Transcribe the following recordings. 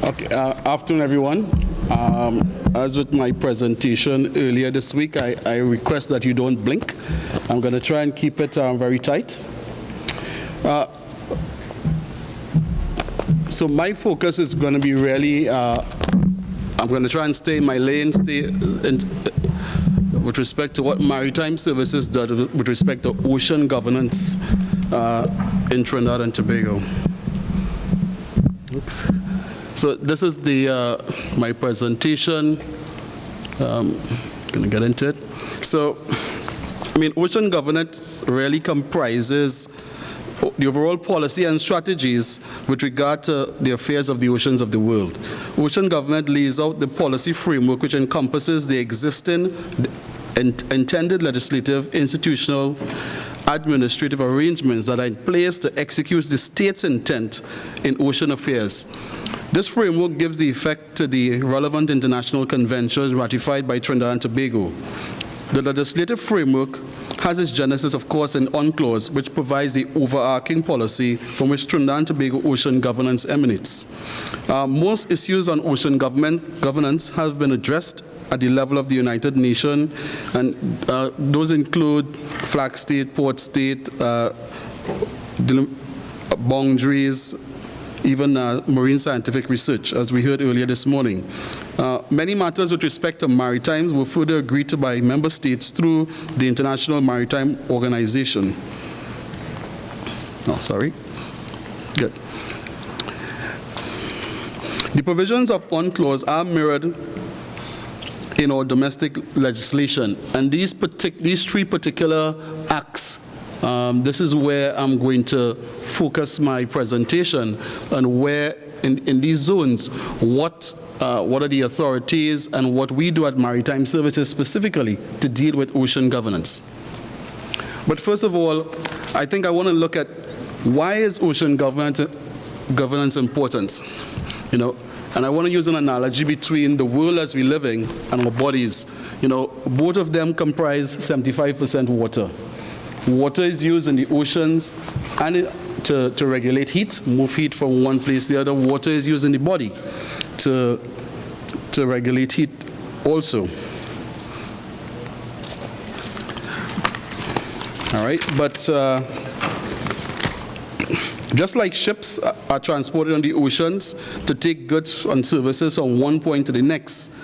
Okay, afternoon, everyone. As with my presentation earlier this week, I request that you don't blink. I'm going to try and keep it very tight. So my focus is going to be really, I'm going to try and stay in my lane, with respect to what Maritime Services does with respect to ocean governance in Trinidad and Tobago. Oops. So this is the my presentation. Going to get into it. So, I mean, ocean governance really comprises the overall policy and strategies with regard to the affairs of the oceans of the world. Ocean government lays out the policy framework which encompasses the existing intended legislative, institutional, administrative arrangements that are in place to execute the state's intent in ocean affairs. This framework gives the effect to the relevant international conventions ratified by Trinidad and Tobago. The legislative framework has its genesis, of course, in UNCLOS, which provides the overarching policy from which Trinidad and Tobago ocean governance emanates. Most issues on ocean governance have been addressed at the level of the United Nations, and those include flag state, port state, boundaries, even marine scientific research, as we heard earlier this morning. Many matters with respect to maritimes were further agreed to by member states through the International Maritime Organization. Oh, sorry. Good. The provisions of UNCLOS are mirrored in our domestic legislation, and these three particular acts, this is where I'm going to focus my presentation, and where in these zones, what are the authorities and what we do at Maritime Services specifically to deal with ocean governance. But first of all, I think I want to look at why is ocean governance important, you know. And I want to use an analogy between the world as we live in and our bodies. You know, both of them comprise 75% water. Water is used in the oceans and to regulate heat, move heat from one place to the other. Water is used in the body to regulate heat also. All right, but just like ships are transported on the oceans to take goods and services from one point to the next,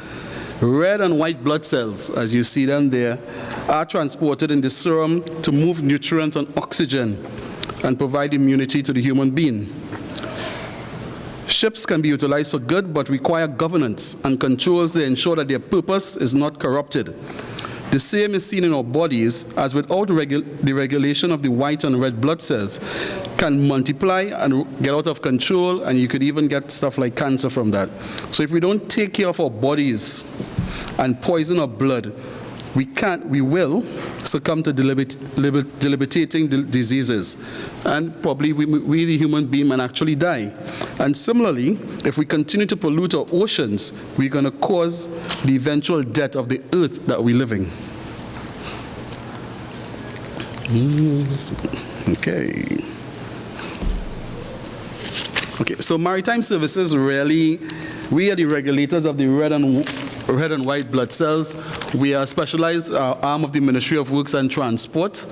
red and white blood cells, as you see them there, are transported in the serum to move nutrients and oxygen and provide immunity to the human being. Ships can be utilized for good, but require governance and controls to ensure that their purpose is not corrupted. The same is seen in our bodies, as without the regulation of the white and red blood cells can multiply and get out of control, and you could even get stuff like cancer from that. So if we don't take care of our bodies and poison our blood, we will succumb to debilitating diseases, and probably we the human being might actually die. And similarly, if we continue to pollute our oceans, we're going to cause the eventual death of the earth that we live in. Okay, so Maritime Services really, we are the regulators of the red and white blood cells. We are a specialized arm of the Ministry of Works and Transport,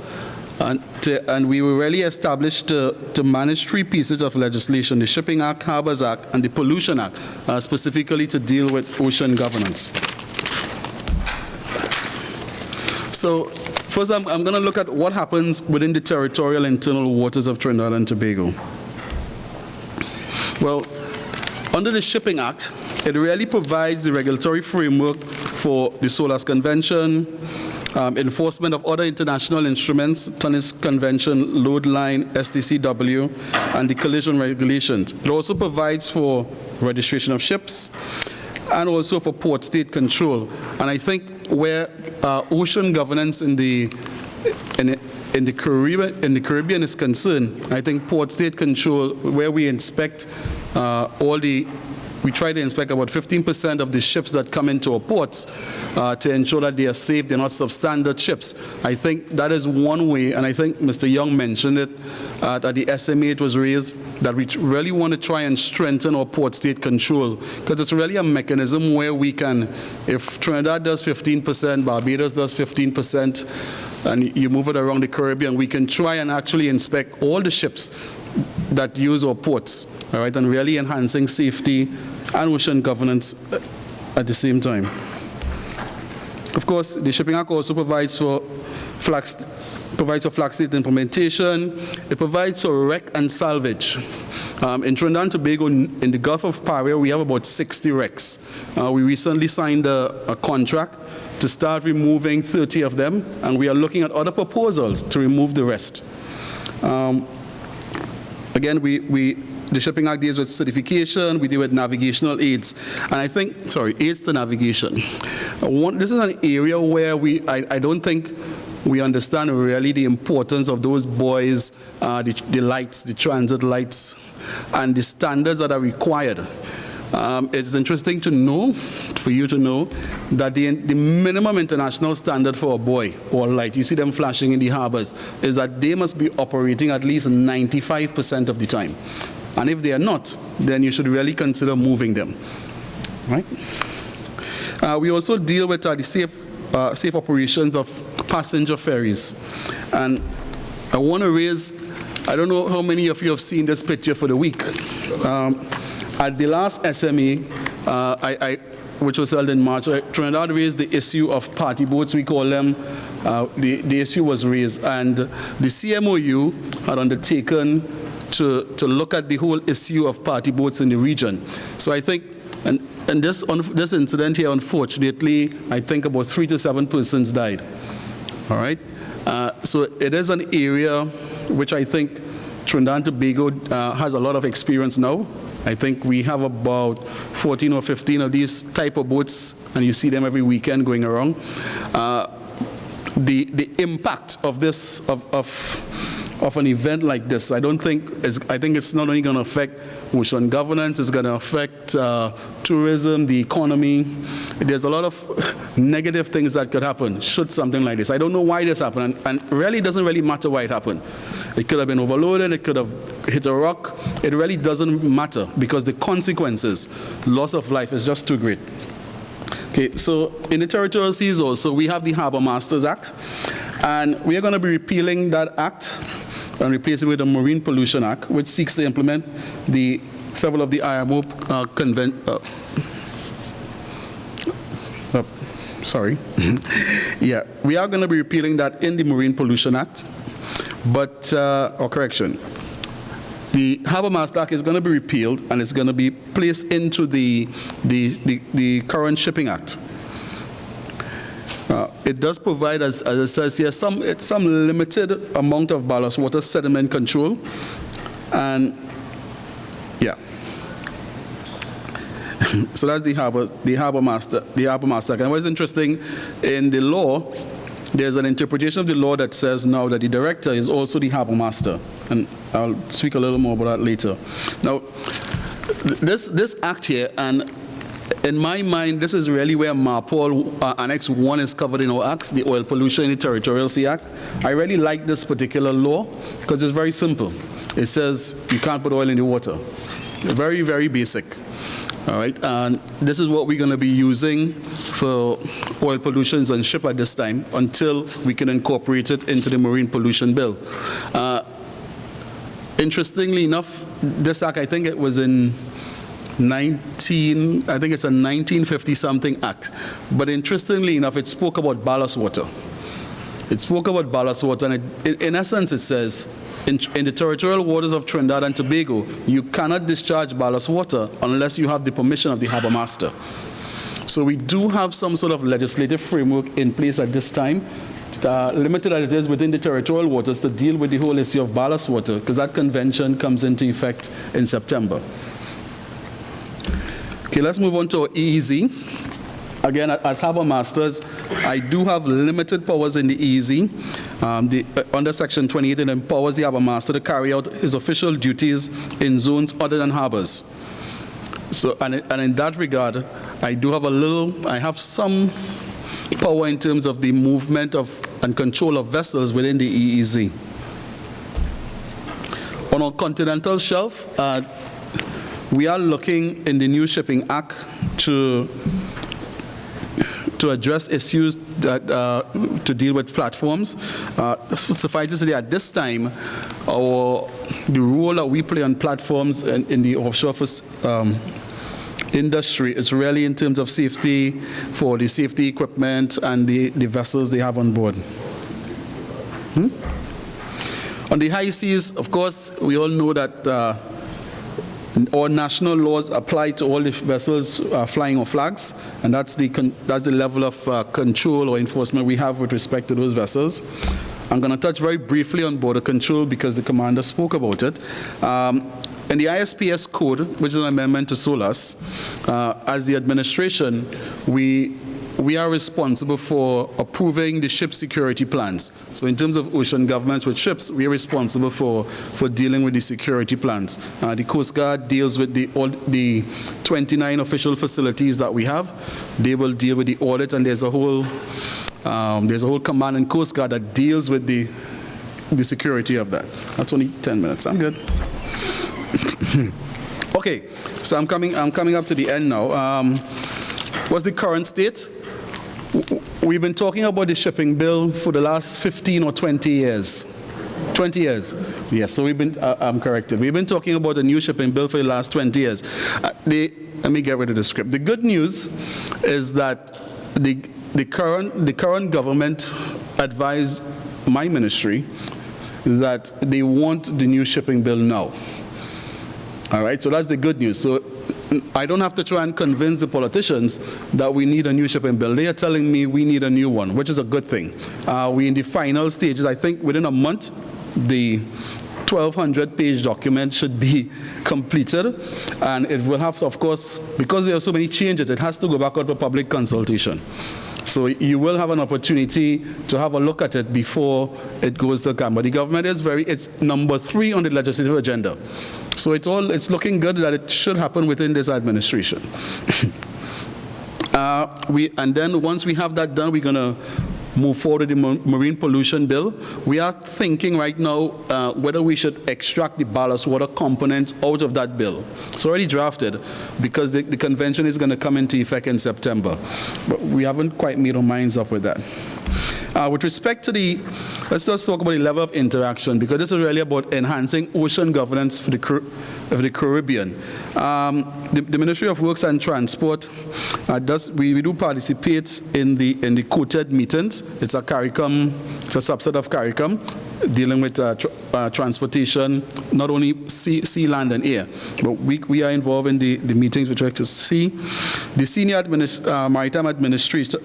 and we were really established to manage three pieces of legislation: the Shipping Act, Harbors Act, and the Pollution Act, specifically to deal with ocean governance. So first I'm going to look at what happens within the territorial internal waters of Trinidad and Tobago. Well, under the Shipping Act, it really provides the regulatory framework for the SOLAS Convention, enforcement of other international instruments, Tonnage Convention, Load Line, STCW, and the collision regulations. It also provides for registration of ships and also for port state control. And I think where ocean governance in the Caribbean is concerned, I think port state control, where we inspect all the we try to inspect about 15% of the ships that come into our ports to ensure that they are safe, they're not substandard ships. I think that is one way, and I think Mr. Young mentioned it, at the SMA it was raised, that we really want to try and strengthen our port state control, because it's really a mechanism where we can, if Trinidad does 15%, Barbados does 15%, and you move it around the Caribbean, we can try and actually inspect all the ships that use our ports, all right, and really enhancing safety and ocean governance at the same time. Of course, the Shipping Act also provides for flag state implementation. It provides for wreck and salvage. In Trinidad and Tobago, in the Gulf of Paria, we have about 60 wrecks. We recently signed a contract to start removing 30 of them, and we are looking at other proposals to remove the rest. Again, the Shipping Act deals with certification, we deal with navigational aids, and I think, aids to navigation. This is an area where I don't think we understand really the importance of those buoys, the lights, the transit lights, and the standards that are required. It's interesting to know, for you to know, that the minimum international standard for a buoy or light, you see them flashing in the harbors, is that they must be operating at least 95% of the time. And if they are not, then you should really consider moving them. Right? We also deal with the safe operations of passenger ferries. And I want to raise, I don't know how many of you have seen this picture for the week. At the last SME, which was held in March, Trinidad raised the issue of party boats, we call them. The issue was raised, and the CMOU had undertaken to look at the whole issue of party boats in the region. So I think, and this incident here, unfortunately, I think about 3 to 7 persons died. All right? So it is an area which I think Trinidad and Tobago has a lot of experience now. I think we have about 14 or 15 of these type of boats, and you see them every weekend going around. The impact of this, of an event like this, I think it's not only going to affect ocean governance, it's going to affect tourism, the economy. There's a lot of negative things that could happen should something like this. I don't know why this happened, and really it doesn't really matter why it happened. It could have been overloaded, it could have hit a rock. It really doesn't matter, because the consequences, loss of life, is just too great. Okay, so in the territorial seas also, we have the Harbor Masters Act, and we are going to be repealing that act and replacing it with the Marine Pollution Act, which seeks to implement several of the IMO yeah, we are going to be repealing that in the Marine Pollution Act, but, correction, the Harbor Master Act is going to be repealed, and it's going to be placed into the current Shipping Act. It does provide, as it says here, some limited amount of ballast water sediment control, and yeah. So that's the Harbor Master Act. And what's interesting, in the law, there's an interpretation of the law that says now that the director is also the Harbor Master, and I'll speak a little more about that later. Now, this act here, and in my mind, this is really where MARPOL Annex 1 is covered in our acts, the Oil Pollution in the Territorial Sea Act. I really like this particular law because it's very simple. It says you can't put oil in the water. Very, very basic. All right, and this is what we're going to be using for oil pollutions on ship at this time until we can incorporate it into the Marine Pollution Bill. Interestingly enough, this act, I think it was in I think it's a 1950-something act. But interestingly enough, it spoke about ballast water. It spoke about ballast water, and in essence it says, in the territorial waters of Trinidad and Tobago, you cannot discharge ballast water unless you have the permission of the Harbor Master. So we do have some sort of legislative framework in place at this time, limited as it is within the territorial waters, to deal with the whole issue of ballast water, because that convention comes into effect in September. Okay, let's move on to our EEZ. Again, as Harbor Masters, I do have limited powers in the EEZ. Under Section 28, it empowers the Harbor Master to carry out his official duties in zones other than harbors. So, and in that regard, I have some power in terms of the movement of and control of vessels within the EEZ. On our continental shelf, we are looking in the new Shipping Act to address issues that to deal with platforms. Suffice to say, at this time, the role that we play on platforms in the offshore industry is really in terms of safety for the safety equipment and the vessels they have on board. On the high seas, of course, we all know that all national laws apply to all the vessels flying our flags, and that's the level of control or enforcement we have with respect to those vessels. I'm going to touch very briefly on border control because the commander spoke about it. In the ISPS code, which is an amendment to SOLAS, as the administration, we are responsible for approving the ship security plans. So in terms of ocean governments with ships, we are responsible for dealing with the security plans. The Coast Guard deals with all the 29 official facilities that we have. They will deal with the audit, and there's a whole command in Coast Guard that deals with the security of that. That's only 10 minutes. I'm good. Okay, so I'm coming up to the end now. What's the current state? We've been talking about the shipping bill for the last 15 or 20 years. 20 years. Yes, so I'm corrected. We've been talking about the new shipping bill for the last 20 years. Let me get rid of the script. The good news is that the current government advised my ministry that they want the new shipping bill now. All right, so that's the good news. So I don't have to try and convince the politicians that we need a new shipping bill. They are telling me we need a new one, which is a good thing. We're in the final stages. I think within a month, the 1,200-page document should be completed, and it will have to, of course, because there are so many changes, it has to go back out for public consultation. So you will have an opportunity to have a look at it before it goes to Camp. But the government is it's number 3 on the legislative agenda. So it's looking good that it should happen within this administration. And then once we have that done, we're going to move forward with the marine pollution bill. We are thinking right now whether we should extract the ballast water component out of that bill. It's already drafted because the convention is going to come into effect in September. But we haven't quite made our minds up with that. With respect to let's just talk about the level of interaction, because this is really about enhancing ocean governance for the Caribbean. The Ministry of Works and Transport we do participate in the quoted meetings. It's a CARICOM, it's a subset of CARICOM, dealing with transportation, not only sea, land, and air. But we are involved in the meetings with respect to sea. The Senior Maritime Administrators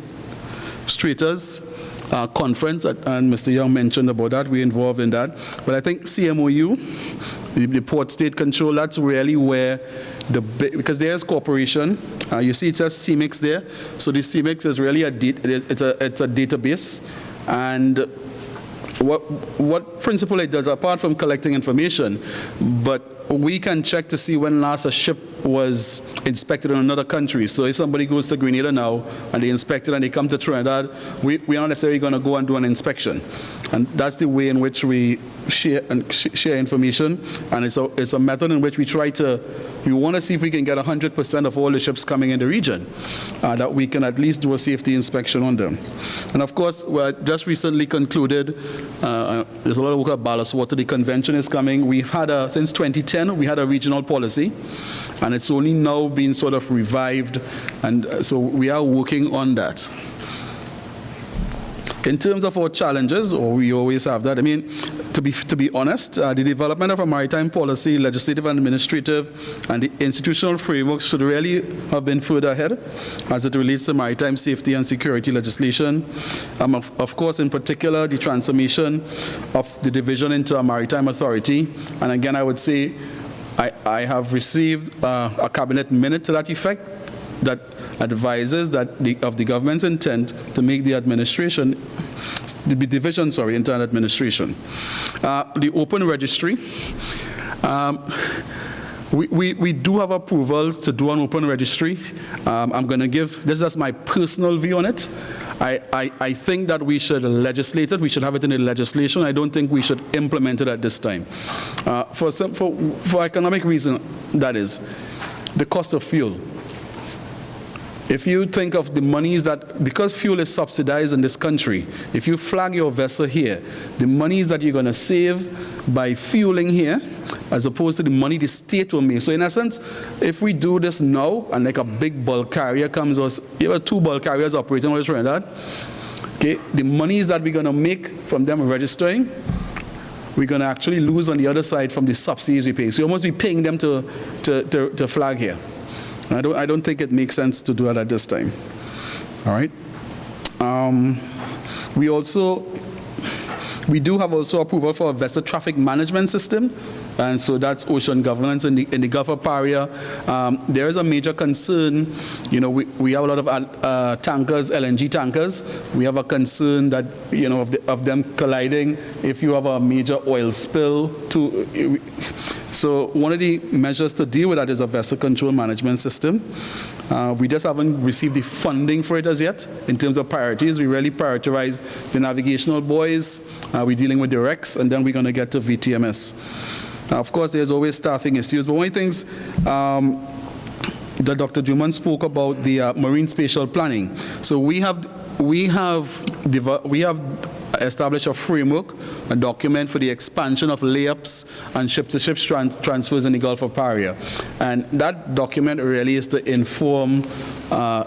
conference, and Mr. Young mentioned about that. We're involved in that. But I think CMOU, the Port State Control, that's really where because there's cooperation. You see it says CMIX there. So the CMIX is really it's a database. And what principle it does, apart from collecting information, but we can check to see when last a ship was inspected in another country. So if somebody goes to Grenada now and they inspect it and they come to Trinidad, we aren't necessarily going to go and do an inspection. And that's the way in which we share information. And it's a method in which we want to see if we can get 100% of all the ships coming in the region, that we can at least do a safety inspection on them. And of course, we just recently concluded, there's a lot of work at ballast water. The convention is coming. We've had since 2010, we had a regional policy, and it's only now been sort of revived, and so we are working on that. In terms of our challenges, we always have that. I mean, to be honest, the development of a maritime policy, legislative and administrative, and the institutional framework should really have been further ahead as it relates to maritime safety and security legislation. Of course, in particular, the transformation of the division into a maritime authority. And again, I would say I have received a cabinet minute to that effect that advises of the government's intent to make the division into administration. The open registry. We do have approvals to do an open registry. I'm going to give, this is my personal view on it. I think that we should legislate it. We should have it in the legislation. I don't think we should implement it at this time. For economic reason, that is, the cost of fuel. If you think of the monies that, because fuel is subsidized in this country, if you flag your vessel here, the monies that you're going to save by fueling here, as opposed to the money the state will make. So in essence, if we do this now, and like a big bulk carrier comes, you have 2 bulk carriers operating over Trinidad, okay, the monies that we're going to make from them registering, we're going to actually lose on the other side from the subsidies we pay. So you almost be paying them to flag here. I don't think it makes sense to do that at this time. All right. We do have also approval for a vessel traffic management system, and so that's ocean governance in the Gulf of Paria. There is a major concern. You know, we have a lot of tankers, LNG tankers. We have a concern that, you know, of them colliding if you have a major oil spill. So one of the measures to deal with that is a vessel control management system. We just haven't received the funding for it as yet. In terms of priorities, we really prioritize the navigational buoys. We're dealing with the wrecks, and then we're going to get to VTMS. Of course, there's always staffing issues, but one of the things that Dr. Juman spoke about, the marine spatial planning. So we have established a framework, a document for the expansion of layups and ship-to-ship transfers in the Gulf of Paria. And that document really is to inform, to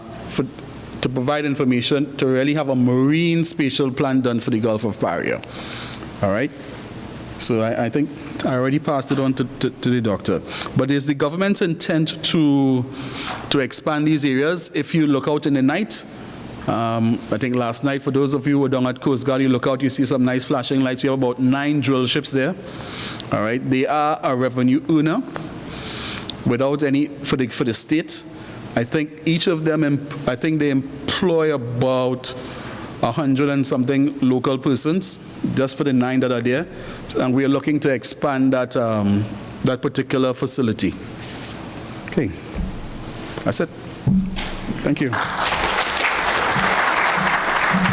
provide information, to really have a marine spatial plan done for the Gulf of Paria. All right? So I think I already passed it on to the doctor. But it's the government's intent to expand these areas. If you look out in the night, I think last night, for those of you who were down at Coast Guard, you look out, you see some nice flashing lights. We have about 9 drill ships there. All right, they are a revenue earner without any, for the state. I think each of them, I think they employ about 100 and something local persons, just for the 9 that are there. And we are looking to expand that, that particular facility. Okay, that's it. Thank you.